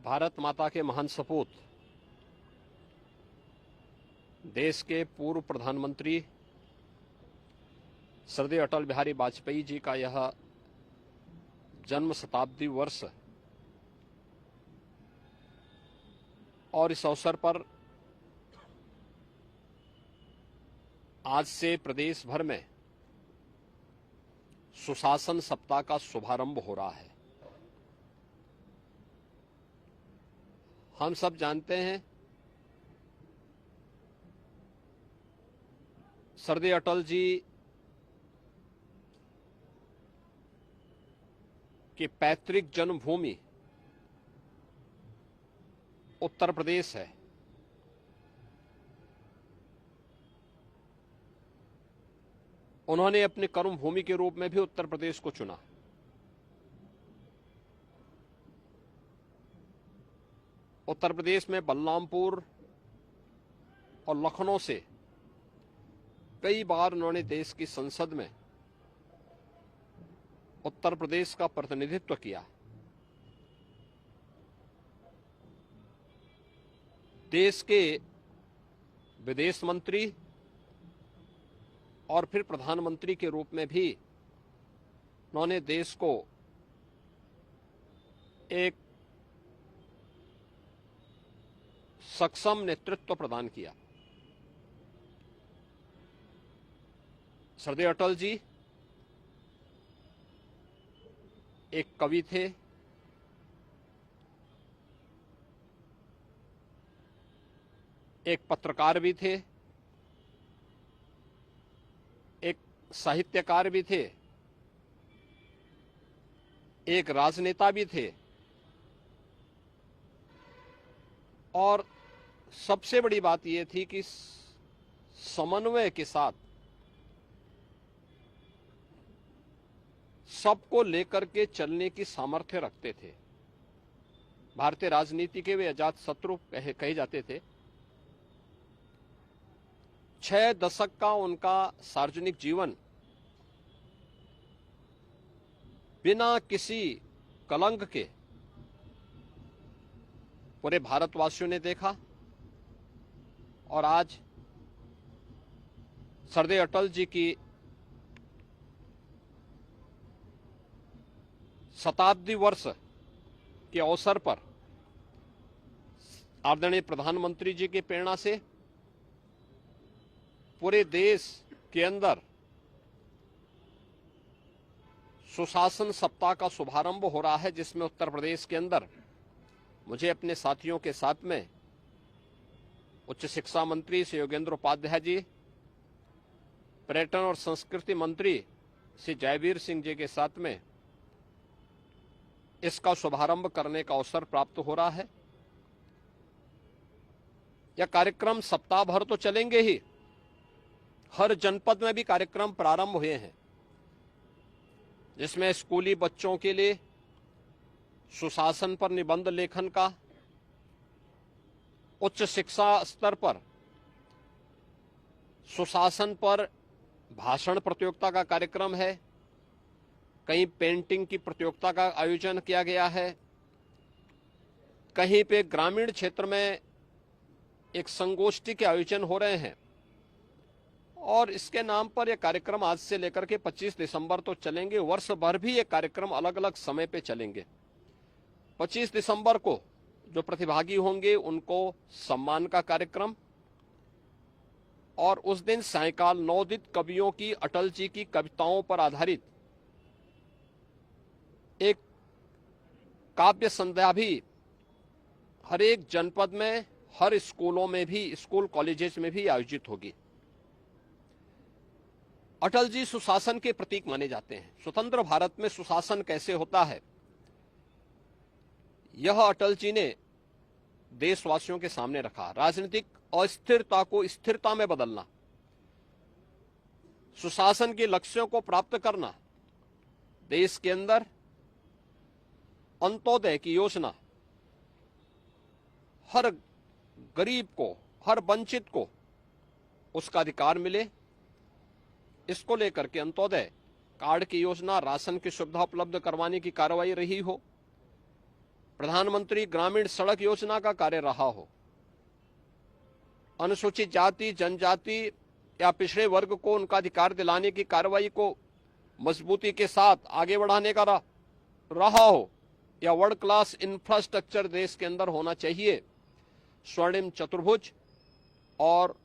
भारत माता के महान सपूत देश के पूर्व प्रधानमंत्री श्रद्धेय अटल बिहारी वाजपेयी जी का यह जन्म शताब्दी वर्ष और इस अवसर पर आज से प्रदेश भर में सुशासन सप्ताह का शुभारंभ हो रहा है। हम सब जानते हैं श्रद्धेय अटल जी की पैतृक जन्मभूमि उत्तर प्रदेश है। उन्होंने अपनी कर्मभूमि के रूप में भी उत्तर प्रदेश को चुना। उत्तर प्रदेश में बलरामपुर और लखनऊ से कई बार उन्होंने देश की संसद में उत्तर प्रदेश का प्रतिनिधित्व किया। देश के विदेश मंत्री और फिर प्रधानमंत्री के रूप में भी उन्होंने देश को एक सक्षम नेतृत्व प्रदान किया। श्रद्धेय अटल जी एक कवि थे, एक पत्रकार भी थे, एक साहित्यकार भी थे, एक राजनेता भी थे और सबसे बड़ी बात यह थी कि समन्वय के साथ सबको लेकर के चलने की सामर्थ्य रखते थे। भारतीय राजनीति के वे अजात शत्रु कहे जाते थे। 6 दशक का उनका सार्वजनिक जीवन बिना किसी कलंक के पूरे भारतवासियों ने देखा और आज श्रद्धेय अटल जी की शताब्दी वर्ष के अवसर पर आदरणीय प्रधानमंत्री जी की प्रेरणा से पूरे देश के अंदर सुशासन सप्ताह का शुभारंभ हो रहा है, जिसमें उत्तर प्रदेश के अंदर मुझे अपने साथियों के साथ में उच्च शिक्षा मंत्री श्री योगेंद्र उपाध्याय जी, पर्यटन और संस्कृति मंत्री श्री जयवीर सिंह जी के साथ में इसका शुभारंभ करने का अवसर प्राप्त हो रहा है। यह कार्यक्रम सप्ताह भर तो चलेंगे ही, हर जनपद में भी कार्यक्रम प्रारंभ हुए हैं, जिसमें स्कूली बच्चों के लिए सुशासन पर निबंध लेखन का, उच्च शिक्षा स्तर पर सुशासन पर भाषण प्रतियोगिता का कार्यक्रम है, कहीं पेंटिंग की प्रतियोगिता का आयोजन किया गया है, कहीं पे ग्रामीण क्षेत्र में एक संगोष्ठी के आयोजन हो रहे हैं और इसके नाम पर यह कार्यक्रम आज से लेकर के 25 दिसंबर तो चलेंगे। वर्ष भर भी ये कार्यक्रम अलग अलग समय पे चलेंगे। 25 दिसंबर को जो प्रतिभागी होंगे उनको सम्मान का कार्यक्रम और उस दिन सायंकाल नवोदित कवियों की अटल जी की कविताओं पर आधारित एक काव्य संध्या भी हर एक जनपद में, हर स्कूलों में भी, स्कूल कॉलेजेस में भी आयोजित होगी। अटल जी सुशासन के प्रतीक माने जाते हैं। स्वतंत्र भारत में सुशासन कैसे होता है, यह अटल जी ने देशवासियों के सामने रखा। राजनीतिक अस्थिरता को स्थिरता में बदलना, सुशासन के लक्ष्यों को प्राप्त करना, देश के अंदर अंत्योदय की योजना, हर गरीब को, हर वंचित को उसका अधिकार मिले, इसको लेकर के अंत्योदय कार्ड की योजना, राशन की सुविधा उपलब्ध करवाने की कार्रवाई रही हो। प्रधानमंत्री ग्रामीण सड़क योजना का कार्य रहा हो, अनुसूचित जाति जनजाति या पिछड़े वर्ग को उनका अधिकार दिलाने की कार्रवाई को मजबूती के साथ आगे बढ़ाने का रहा हो, या वर्ल्ड क्लास इंफ्रास्ट्रक्चर देश के अंदर होना चाहिए, स्वर्णिम चतुर्भुज और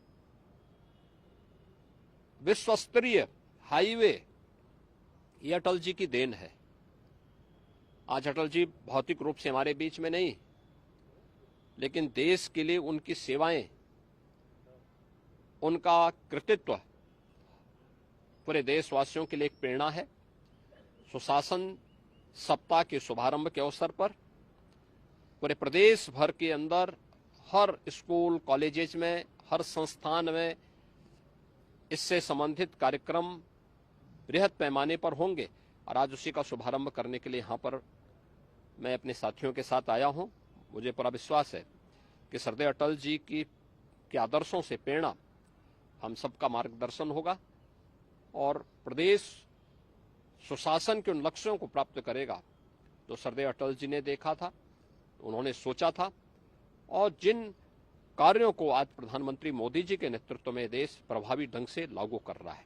विश्व स्तरीय हाईवे, ये अटल जी की देन है। आज अटल जी भौतिक रूप से हमारे बीच में नहीं, लेकिन देश के लिए उनकी सेवाएं, उनका कृतित्व पूरे देशवासियों के लिए एक प्रेरणा है। सुशासन सप्ताह के शुभारंभ के अवसर पर पूरे प्रदेश भर के अंदर हर स्कूल कॉलेजेस में, हर संस्थान में इससे संबंधित कार्यक्रम बृहद पैमाने पर होंगे और आज उसी का शुभारंभ करने के लिए यहां पर मैं अपने साथियों के साथ आया हूं। मुझे पूरा विश्वास है कि सरदेव अटल जी के आदर्शों से प्रेरणा हम सबका मार्गदर्शन होगा और प्रदेश सुशासन के उन लक्ष्यों को प्राप्त करेगा जो सरदेव अटल जी ने देखा था, उन्होंने सोचा था और जिन कार्यों को आज प्रधानमंत्री मोदी जी के नेतृत्व में देश प्रभावी ढंग से लागू कर रहा है।